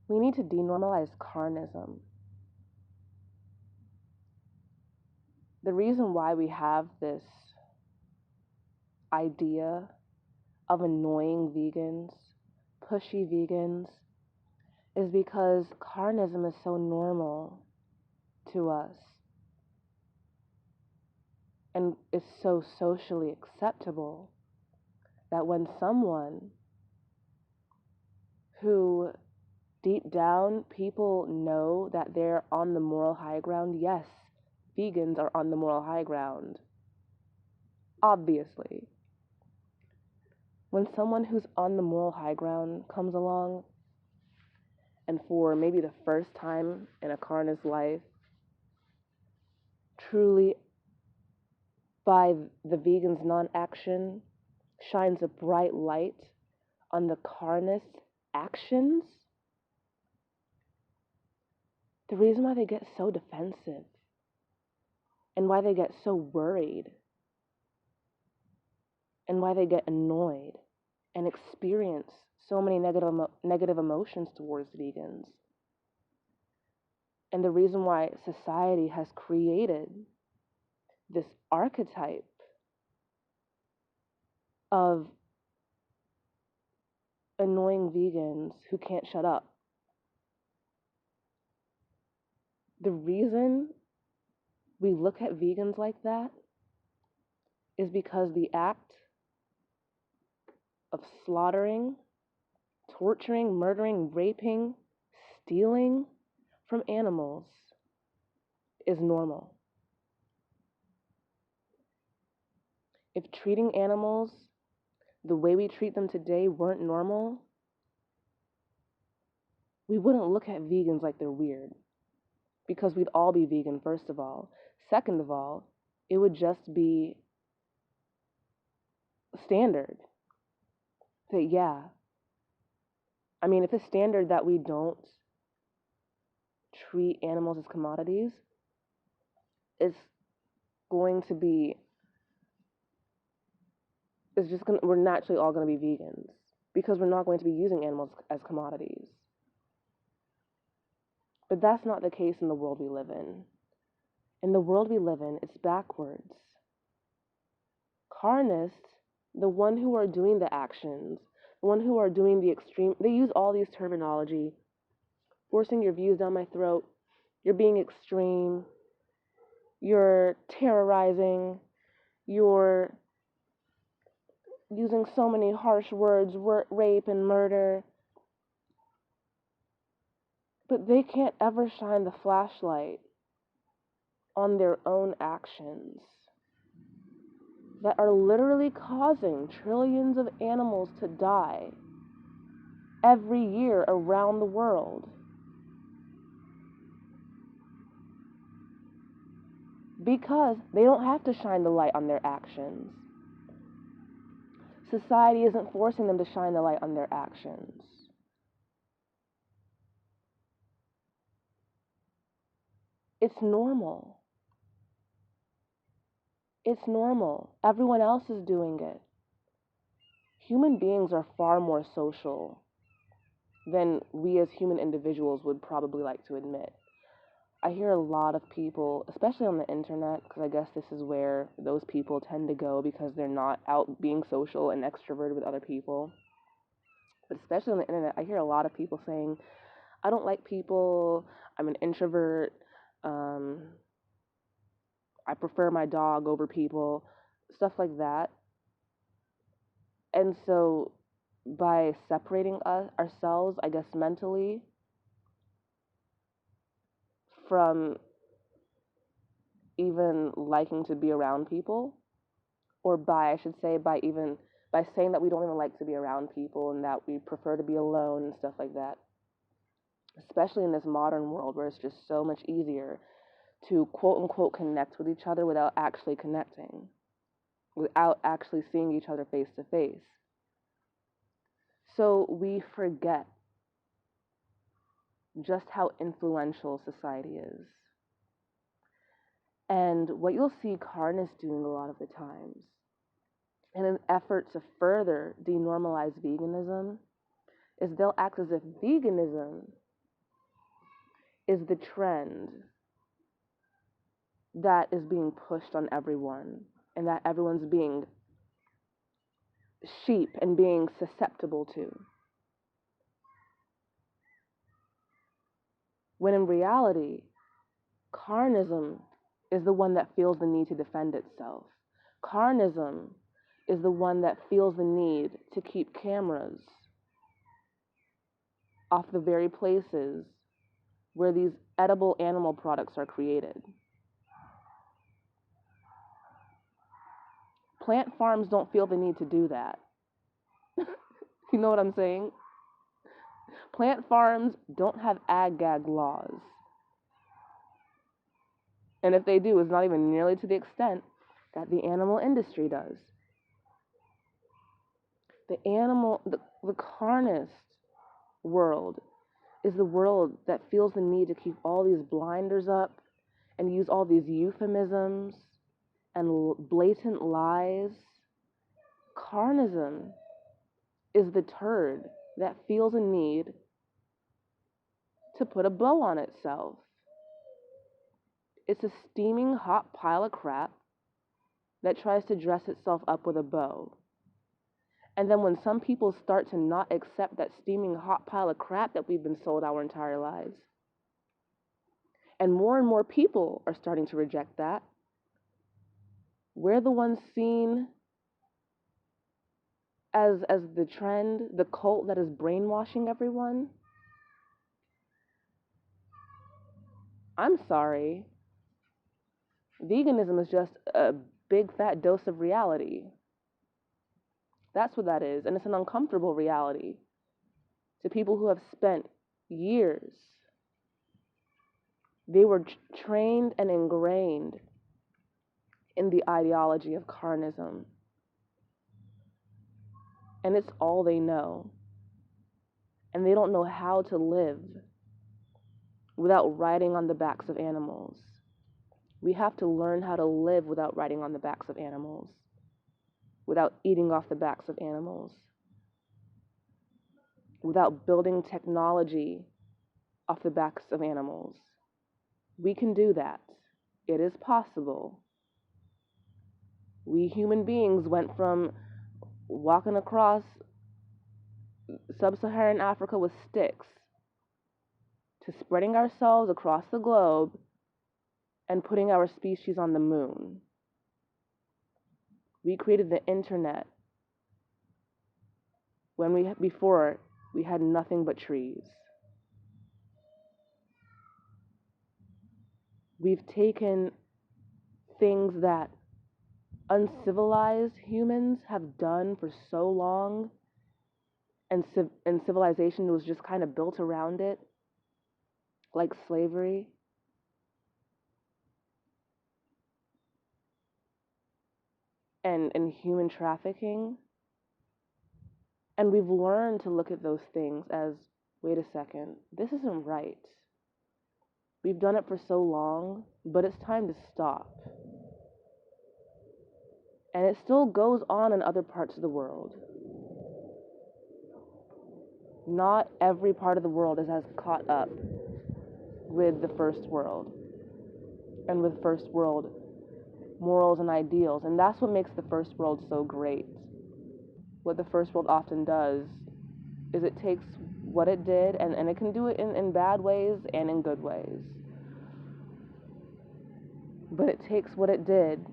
We need to denormalize carnism. The reason why we have this idea of annoying vegans, pushy vegans, is because carnism is so normal to us and is so socially acceptable that when someone who deep down people know that they're on the moral high ground, yes, vegans are on the moral high ground, obviously. When someone who's on the moral high ground comes along and for maybe the first time in a carnist life, truly by the vegan's non-action, shines a bright light on the carnist actions, the reason why they get so defensive and why they get so worried and why they get annoyed and experience so many negative emotions towards vegans, and the reason why society has created this archetype of annoying vegans who can't shut up. The reason we look at vegans like that is because the act of slaughtering, torturing, murdering, raping, stealing from animals is normal. If treating animals the way we treat them today weren't normal, we wouldn't look at vegans like they're weird, because we'd all be vegan, first of all. Second of all, it would just be standard. That, yeah, I mean, if it's standard that we don't treat animals as commodities, it's going to be, we're naturally all going to be vegans because we're not going to be using animals as commodities. But that's not the case in the world we live in. In the world we live in, it's backwards. Carnists, the one who are doing the actions, the one who are doing the extreme, they use all these terminology, forcing your views down my throat, you're being extreme, you're terrorizing, you're using so many harsh words, rape and murder. But they can't ever shine the flashlight on their own actions that are literally causing trillions of animals to die every year around the world. Because they don't have to shine the light on their actions. Society isn't forcing them to shine the light on their actions. It's normal. It's normal. Everyone else is doing it. Human beings are far more social than we as human individuals would probably like to admit. I hear a lot of people, especially on the internet, because I guess this is where those people tend to go because they're not out being social and extroverted with other people. But especially on the internet, I hear a lot of people saying, I don't like people, I'm an introvert, I prefer my dog over people, stuff like that. And so by separating ourselves, I guess mentally, from even liking to be around people, or I should say, by saying that we don't even like to be around people and that we prefer to be alone and stuff like that, especially in this modern world where it's just so much easier to quote unquote connect with each other without actually connecting, without actually seeing each other face to face. So we forget just how influential society is. And what you'll see carnists doing a lot of the times, in an effort to further denormalize veganism, is they'll act as if veganism is the trend that is being pushed on everyone, and that everyone's being sheep and being susceptible to. When in reality, carnism is the one that feels the need to defend itself. Carnism is the one that feels the need to keep cameras off the very places where these edible animal products are created. Plant farms don't feel the need to do that. You know what I'm saying? Plant farms don't have ag-gag laws. And if they do, it's not even nearly to the extent that the animal industry does. The carnist world is the world that feels the need to keep all these blinders up and use all these euphemisms and blatant lies. Carnism is the turd that feels a need to put a bow on itself. It's a steaming hot pile of crap that tries to dress itself up with a bow. And then when some people start to not accept that steaming hot pile of crap that we've been sold our entire lives, and more people are starting to reject that, we're the ones seen as the trend, the cult that is brainwashing everyone. I'm sorry. Veganism is just a big fat dose of reality. That's what that is. And it's an uncomfortable reality to people who have spent years. They were trained and ingrained in the ideology of carnism. And it's all they know. And they don't know how to live without riding on the backs of animals. We have to learn how to live without riding on the backs of animals, without eating off the backs of animals, without building technology off the backs of animals. We can do that. It is possible. We human beings went from walking across sub-Saharan Africa with sticks to spreading ourselves across the globe and putting our species on the moon. We created the internet when before we had nothing but trees. We've taken things that uncivilized humans have done for so long, and civilization was just kind of built around it, like slavery. And human trafficking. And we've learned to look at those things as, wait a second, this isn't right. We've done it for so long, but it's time to stop. And it still goes on in other parts of the world. Not every part of the world is as caught up with the first world and with first world morals and ideals. And that's what makes the first world so great. What the first world often does is it takes what it did, and it can do it in bad ways and in good ways. But it takes what it did,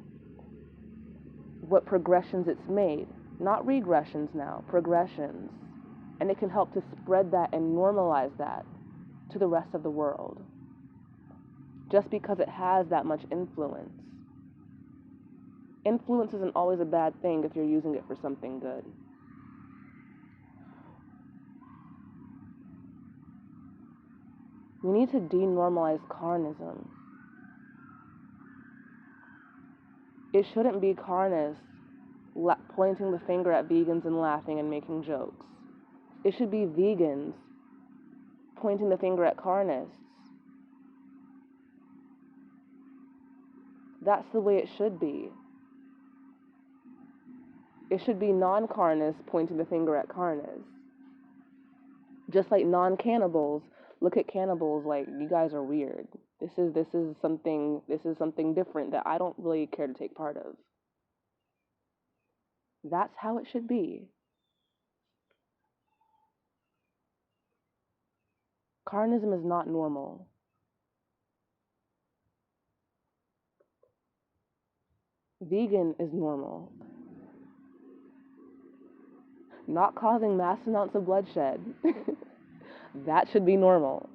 what progressions it's made, not regressions now, progressions. And it can help to spread that and normalize that to the rest of the world. Just because it has that much influence. Influence isn't always a bad thing if you're using it for something good. We need to denormalize carnism. It shouldn't be carnists pointing the finger at vegans and laughing and making jokes. It should be vegans pointing the finger at carnists. That's the way it should be. It should be non-carnists pointing the finger at carnists. Just like non-cannibals look at cannibals like, you guys are weird. This is something different that I don't really care to take part of. That's how it should be. Carnism is not normal. Vegan is normal. Not causing mass amounts of bloodshed. That should be normal.